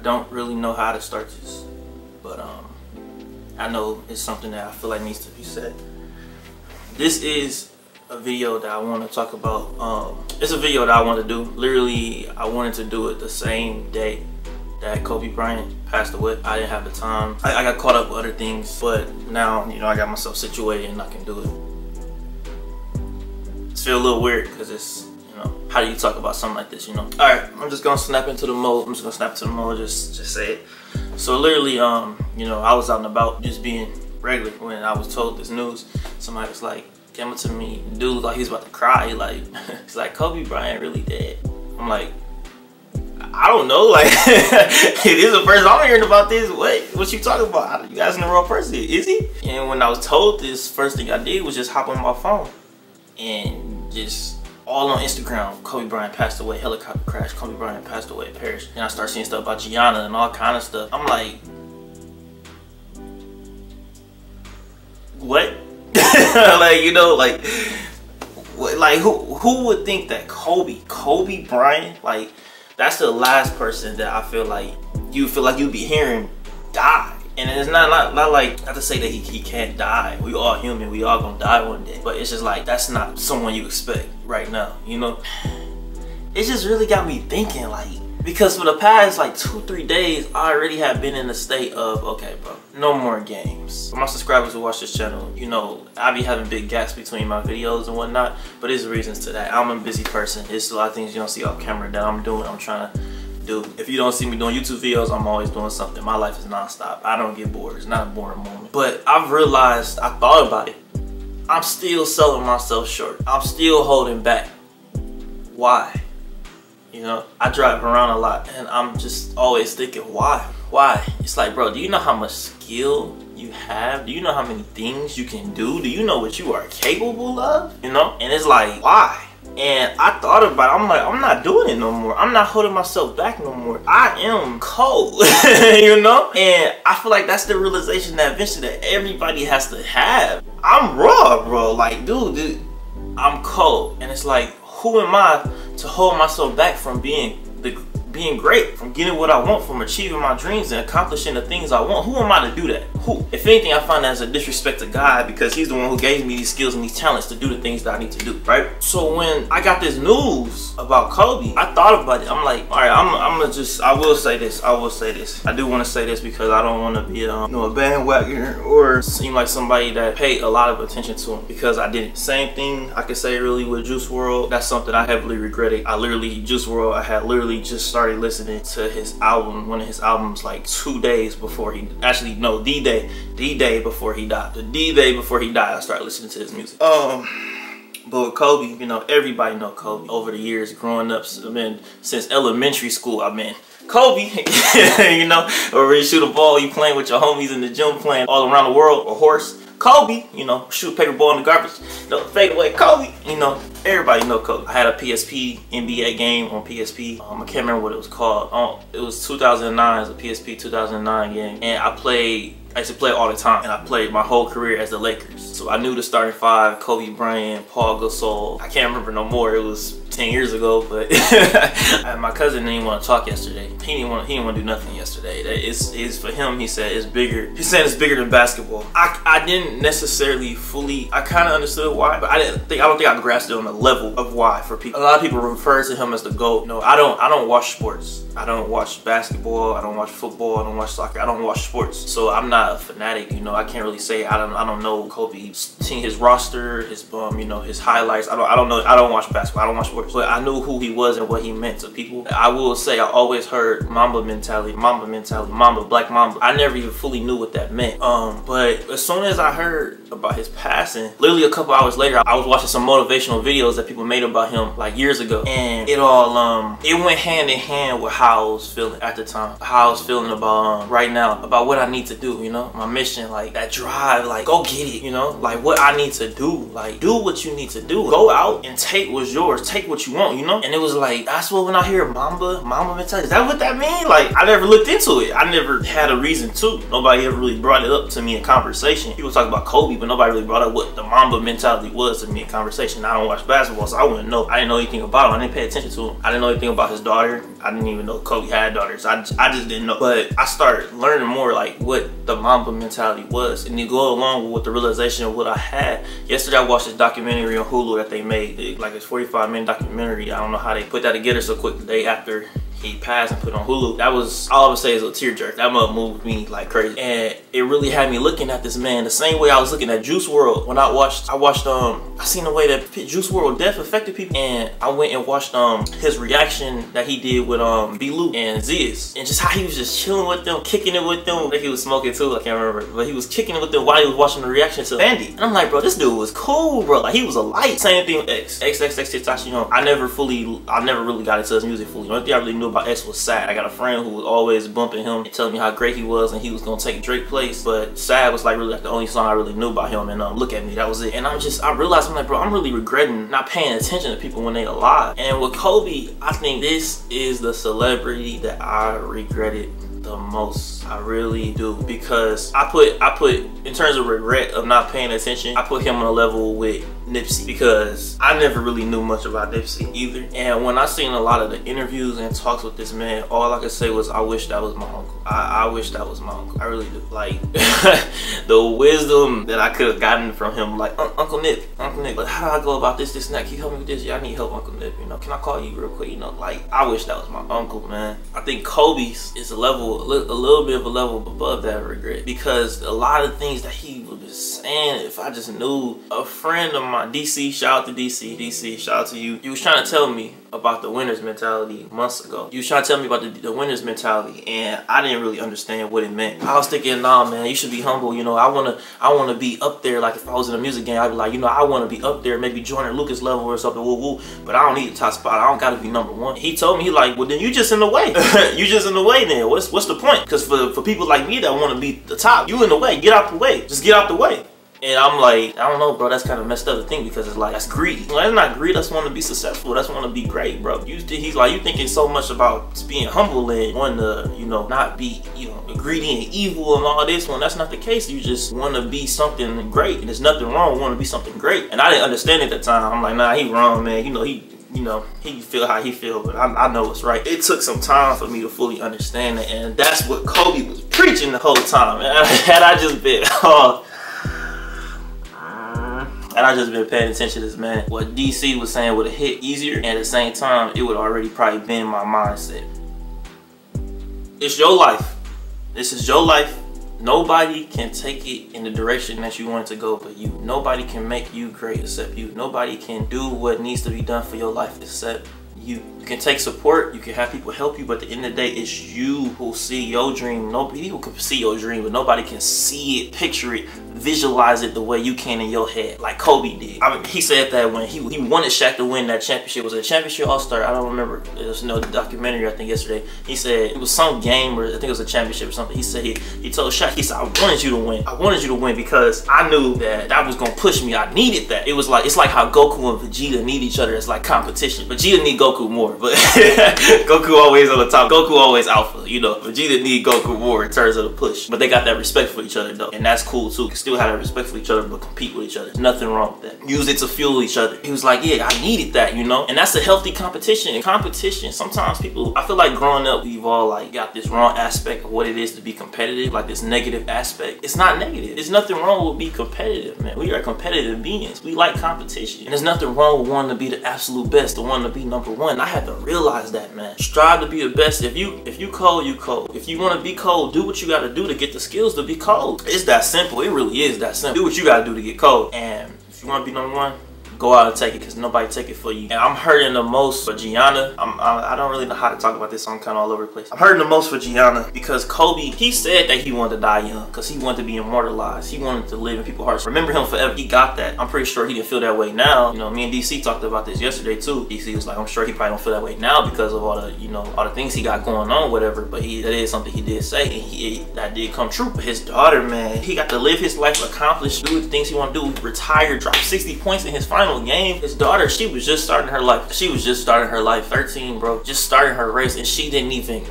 don't really know how to start this, but I know it's something that I feel like needs to be said. This is a video that I want to talk about. It's a video that I want to do. Literally, I wanted to do it the same day that Kobe Bryant passed away. I didn't have the time. I got caught up with other things, but now, you know, I got myself situated and I can do it. It's feel a little weird because it's, you know, how do you talk about something like this, you know? All right, I'm just gonna snap into the mode. I'm just gonna snap into the mode, just say it. So literally, you know, I was out and about just being regular when I was told this news. Somebody was like, came up to me, dude, like he's about to cry. He's like, Kobe Bryant really dead. I'm like, I don't know, like, it is the first I'm hearing about this. What you talking about? You guys in the wrong person. Is he? And when I was told this, first thing I did was just hop on my phone and just all on Instagram, Kobe Bryant passed away, helicopter crash, Kobe Bryant passed away, perished. And I start seeing stuff about Gianna and all kind of stuff. I'm like, what? Like, you know, like who would think that Kobe Bryant, like, that's the last person that I feel like you'd be hearing die. And it's not like, not to say that he can't die. We all human, we all gonna die one day. But it's just like, that's not someone you expect right now, you know? It just really got me thinking, like, because for the past like 2-3 days, I already have been in a state of, okay, bro, no more games. For my subscribers who watch this channel, you know, I be having big gaps between my videos and whatnot, but there's reasons to that. I'm a busy person. There's a lot of things you don't see off camera that I'm doing, I'm trying to do. If you don't see me doing YouTube videos, I'm always doing something. My life is nonstop. I don't get bored. It's not a boring moment. But I've realized, I thought about it, I'm still selling myself short. I'm still holding back. Why? You know, I drive around a lot and I'm just always thinking, why? Why? It's like, bro, do you know how much skill you have? Do you know how many things you can do? Do you know what you are capable of? You know? And it's like, why? And I thought about it. I'm like, I'm not doing it no more. I'm not holding myself back no more. I am cold, you know? And I feel like that's the realization that eventually that everybody has to have. I'm raw, bro. Like, dude, I'm cold. And it's like, who am I to hold myself back from being great, from getting what I want, from achieving my dreams and accomplishing the things I want? Who am I to do that? Who? If anything, I find that as a disrespect to God, because he's the one who gave me these skills and these talents to do the things that I need to do, right? So when I got this news about Kobe, I thought about it. I'm like, all right, I'm gonna just, I will say this. I do want to say this because I don't want to be you know, a bandwagoner or seem like somebody that paid a lot of attention to him, because I didn't. Same thing I could say really with Juice WRLD. That's something I heavily regretted. Juice WRLD, I had literally just started listening to his album, one of his albums, like 2 days before he, actually no, the day before he died. The D-Day before he died, I started listening to his music. But with Kobe, you know, everybody know Kobe. Over the years, growing up, I mean, since elementary school, I mean, Kobe, you know, or when you shoot a ball, you playing with your homies in the gym, playing all around the world, or horse. Kobe, you know, shoot a paper ball in the garbage, you know, fade away, Kobe, you know, everybody know Kobe. I had a PSP NBA game on PSP. I can't remember what it was called. It was 2009, it was a PSP 2009 game, and I used to play all the time, and I played my whole career as the Lakers. So I knew the starting five: Kobe Bryant, Paul Gasol. I can't remember no more. It was 10 years ago, but my cousin didn't want to talk yesterday. He didn't want to do nothing yesterday. It's for him. He said it's bigger. He said it's bigger than basketball. I didn't necessarily fully. I kind of understood why, but I don't think I grasped it on the level of why for people. A lot of people refer to him as the GOAT. You know, I don't watch sports. I don't watch basketball. I don't watch football. I don't watch soccer. I don't watch sports. So I'm not a fanatic. You know, I can't really say I don't know Kobe. Seeing his roster, his you know, his highlights. I don't know. I don't watch basketball. I don't watch sports. But I knew who he was and what he meant to people. I will say I always heard Mamba Mentality, Mamba, Black Mamba. I never even fully knew what that meant. But as soon as I heard about his passing, literally a couple hours later, I was watching some motivational videos that people made about him like years ago, and it all it went hand in hand with how I was feeling at the time, how I was feeling about right now, about what I need to do, you know, my mission, like that drive, like go get it, you know, like what I need to do, like do what you need to do, go out and take what's yours, take what you want, you know. And it was like, that's what, when I hear Mamba Mentality, is that what that mean? Like, I never looked into it. I never had a reason to. Nobody ever really brought it up to me in conversation. People talk about Kobe but nobody really brought up what the Mamba mentality was to me in conversation. I don't watch basketball, so I wouldn't know. I didn't know anything about him. I didn't pay attention to him. I didn't know anything about his daughter. I didn't even know Kobe had daughters. I just didn't know. But I started learning more like what the Mamba mentality was, and to go along with the realization of what I had. Yesterday I watched this documentary on Hulu that they made, like it's 45-minute documentary. I don't know how they put that together so quick the day after he passed and put on Hulu. That was, all I would say is a tearjerker. That mug moved me like crazy. And it really had me looking at this man the same way I was looking at Juice WRLD when I seen the way that Juice WRLD death affected people. And I went and watched his reaction that he did with B-Lou and Ziz. And just how he was just chilling with them, kicking it with them. I think he was smoking too, I can't remember. But he was kicking it with them while he was watching the reaction to Bandy. And I'm like, bro, this dude was cool, bro. Like, he was a light. Same thing with X. XXX, I never really got into his music fully. The only thing I really knew about X was Sad. I got a friend who was always bumping him and telling me how great he was and he was gonna take Drake's place, but Sad was like really like the only song I really knew about him. And Look at Me, that was it. And I realized, I'm like, bro, I'm really regretting not paying attention to people when they alive. And with Kobe, I think this is the celebrity that I regretted the most. I really do, because I put in terms of regret of not paying attention, I put him on a level with Nipsey, because I never really knew much about Nipsey either. And when I seen a lot of the interviews and talks with this man, all I could say was, I wish that was my uncle. I wish that was my uncle. I really do. Like the wisdom that I could have gotten from him, like Uncle Nip, but how do I go about this and that? Can you help me with this? Yeah, I need help, Uncle Nip. You know, can I call you real quick? You know, like, I wish that was my uncle, man. I think Kobe's is a little bit of a level above that regret, because a lot of things that he was saying, if I just knew. A friend of mine, DC, shout out to DC, shout out to you. He was trying to tell me about the winner's mentality months ago. You was trying to tell me about the winner's mentality, and I didn't really understand what it meant. I was thinking, nah, man, you should be humble. You know, I wanna be up there. Like, if I was in a music game, I'd be like, you know, I wanna be up there, maybe Jordan Lucas level or something, woo woo. But I don't need the top spot. I don't gotta be #1. He told me, he like, well, then you just in the way. You just in the way then. What's the point? Because for people like me that want to be the top, you in the way. Get out the way. Just get out the way. And I'm like, I don't know, bro, that's kind of messed up to think, because it's like, that's greedy. Well, that's not greed, that's want to be successful, that's want to be great, bro. He's like, you thinking so much about being humble and wanting to, you know, not be, you know, greedy and evil and all this. When that's not the case, you just want to be something great, and there's nothing wrong with wanting to be something great. And I didn't understand it at the time. I'm like, nah, he wrong, man. You know, he feel how he feel, but I know it's right. It took some time for me to fully understand it, and that's what Kobe was preaching the whole time. And had I just been, and I just been paying attention to this man, what DC was saying would have hit easier, and at the same time, it would already probably been my mindset. It's your life. This is your life. Nobody can take it in the direction that you want it to go but you. Nobody can make you great except you. Nobody can do what needs to be done for your life except you. You can take support, you can have people help you, but at the end of the day, it's you who see your dream. Nobody who can see your dream, but nobody can see it, picture it, visualize it the way you can in your head, like Kobe did. I mean, he said that when he wanted Shaq to win that championship. Was it a championship All-Star? I don't remember. It was no documentary, I think, yesterday. He said it was some game, or I think it was a championship or something. He said he told Shaq, he said, I wanted you to win. I wanted you to win because I knew that was gonna push me. I needed that. It's like how Goku and Vegeta need each other. It's like competition. Vegeta need Goku more, but Goku always on the top. Goku always alpha, you know. Vegeta need Goku more in terms of the push. But they got that respect for each other though, and that's cool too. You can still have that respect for each other, but compete with each other. There's nothing wrong with that. Use it to fuel each other. He was like, yeah, I needed that, you know. And that's a healthy competition. In competition, sometimes people, I feel like growing up, we've all like got this wrong aspect of what it is to be competitive, like this negative aspect. It's not negative. There's nothing wrong with being competitive, man. We are competitive beings. We like competition. And there's nothing wrong with wanting to be the absolute best, the one to be #1. I had to realize that, man. Strive to be the best. If you cold, you cold. If you want to be cold, do what you got to do to get the skills to be cold. It's that simple. It really is that simple. Do what you got to do to get cold. And if you want to be #1, go out and take it, because nobody take it for you. And I'm hurting the most for Gianna. I don't really know how to talk about this, so I'm kind of all over the place. I'm hurting the most for Gianna because Kobe, he said that he wanted to die young because he wanted to be immortalized. He wanted to live in people's hearts. Remember him forever. He got that. I'm pretty sure he didn't feel that way now. You know, me and DC talked about this yesterday too. DC was like, I'm sure he probably don't feel that way now because of all the, you know, all the things he got going on, whatever. But that is something he did say, and that did come true. But his daughter, man, he got to live his life, accomplish, do the things he want to do, retire, drop 60 points in his final game. His daughter, she was just starting her life. 13, bro, just starting her race, and she didn't even,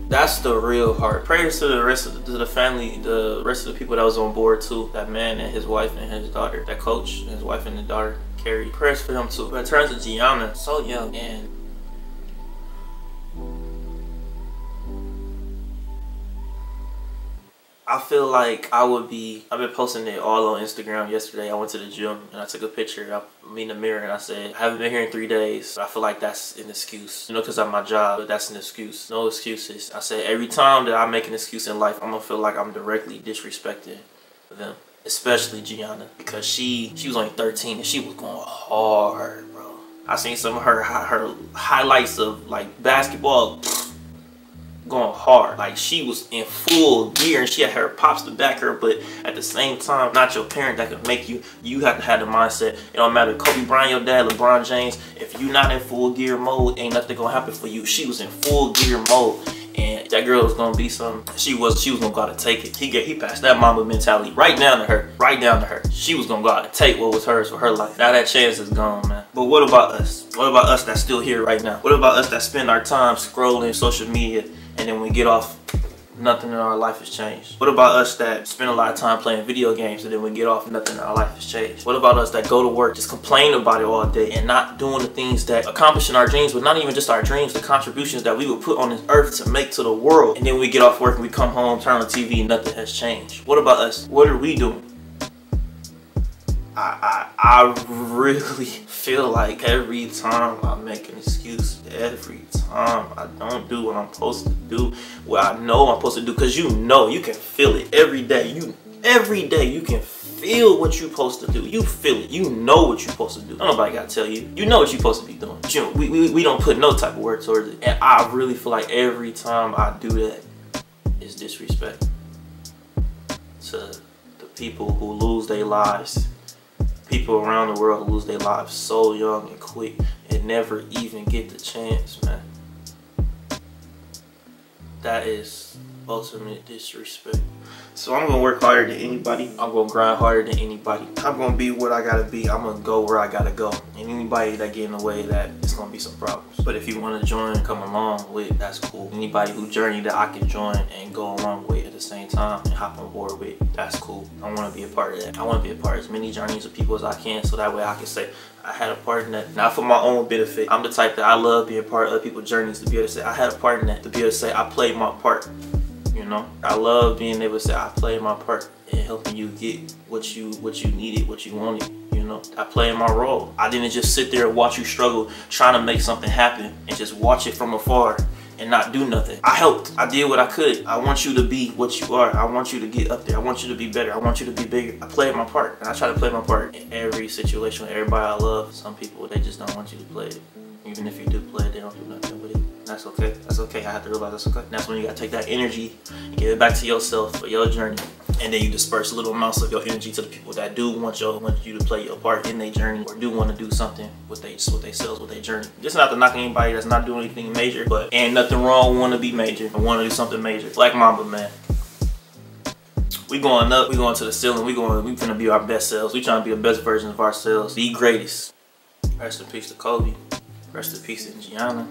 That's the real heart. Prayers to the rest of the family, the rest of the people that was on board too. That man and his wife and his daughter. That coach and his wife and the daughter, Carrie. Prayers for them too. But in terms of Gianna, so young, and I feel like I've been posting it all on Instagram. Yesterday I went to the gym and I took a picture of me in the mirror and I said, I haven't been here in 3 days. I feel like that's an excuse. You know, because of my job, but that's an excuse. No excuses. I said every time that I make an excuse in life, I'm gonna feel like I'm directly disrespecting them. Especially Gianna. Because she was only 13 and she was going hard, bro. I seen some of her highlights of like basketball. Going hard. Like, she was in full gear and she had her pops to back her, but at the same time, not your parent that could make you. You have to have the mindset. It don't matter Kobe Bryant, your dad, LeBron James, if you not in full gear mode, ain't nothing gonna happen for you. She was in full gear mode and that girl was gonna be something. She was gonna go out and take it. He passed that Mamba mentality right down to her. Right down to her. She was gonna go out and take what was hers for her life. Now that chance is gone, man. But what about us? What about us that's still here right now? What about us that spend our time scrolling social media and then when we get off, nothing in our life has changed? What about us that spend a lot of time playing video games and then when we get off, nothing in our life has changed? What about us that go to work, just complain about it all day and not doing the things that accomplishing our dreams, but not even just our dreams, the contributions that we would put on this earth to make to the world, and then we get off work and we come home, turn on the TV, and nothing has changed? What about us? What are we doing? I really feel like every time I make an excuse, every time I don't do what I'm supposed to do, what I know I'm supposed to do, because you can feel it every day. Every day you can feel what you're supposed to do. You feel it. You know what you're supposed to do. Nobody gotta tell you. You know what you're supposed to be doing. You know, we don't put no type of word towards it. And I really feel like every time I do that is disrespect to the people who lose their lives. People around the world who lose their lives so young and quick and never even get the chance, man. That is ultimate disrespect. So I'm gonna work harder than anybody. I'm gonna grind harder than anybody. I'm gonna be what I gotta be. I'm gonna go where I gotta go. And anybody that get in the way of that, it's gonna be some problems. But if you wanna join, come along with, that's cool. Anybody who journey that I can join and go along with at the same time and hop on board with, that's cool. I wanna be a part of that. I wanna be a part of as many journeys of people as I can, so that way I can say, I had a part in that. Not for my own benefit. I'm the type that I love being part of other people's journeys, to be able to say, I had a part in that. To be able to say, I played my part. You know, I love being able to say I played my part in helping you get what you needed, what you wanted. You know, I played my role. I didn't just sit there and watch you struggle trying to make something happen and just watch it from afar and not do nothing. I helped. I did what I could. I want you to be what you are. I want you to get up there. I want you to be better. I want you to be bigger. I played my part, and I try to play my part in every situation with everybody I love. Some people, they just don't want you to play it. Even if you do play it, they don't do nothing with it. That's okay. That's okay. I have to realize that's okay. And that's when you gotta take that energy and give it back to yourself for your journey. And then you disperse little amounts of your energy to the people that do want you to play your part in their journey, or do want to do something with themselves, with their journey. Just not to knock anybody that's not doing anything major, but ain't nothing wrong with want to be major and want to do something major. Like Mamba, man. We going up. We going to the ceiling. We finna be our best selves. We trying to be the best version of ourselves. The greatest. Rest in peace to Kobe. Rest in peace to Gianna.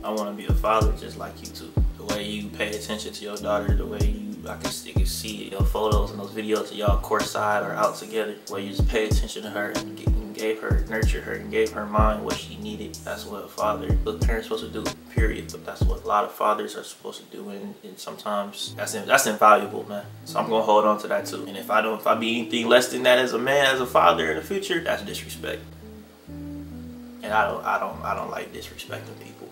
I want to be a father just like you too. The way you pay attention to your daughter, the way I can see your photos and those videos of y'all courtside or out together, the way you just pay attention to her and gave her, nurtured her, and gave her mind what she needed. That's what a father, what parents supposed to do, period. But that's what a lot of fathers are supposed to do, and sometimes that's invaluable, man. So I'm gonna hold on to that too. And if I be anything less than that as a man, as a father in the future, that's disrespect. And I don't like disrespecting people.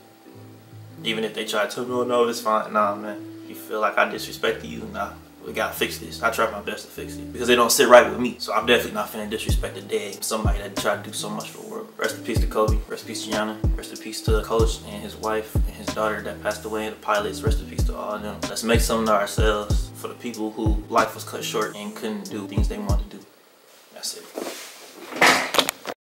Even if they try to tell me, oh no, it's fine. Nah, man. You feel like I disrespected you? Nah. We gotta fix this. I try my best to fix it. Because they don't sit right with me. So I'm definitely not finna disrespect the dead. Somebody that tried to do so much for the world. Rest in peace to Kobe. Rest in peace to Gianna. Rest in peace to the coach and his wife and his daughter that passed away, and the pilots. Rest in peace to all of them. Let's make something of ourselves for the people who life was cut short and couldn't do things they wanted to do. That's it.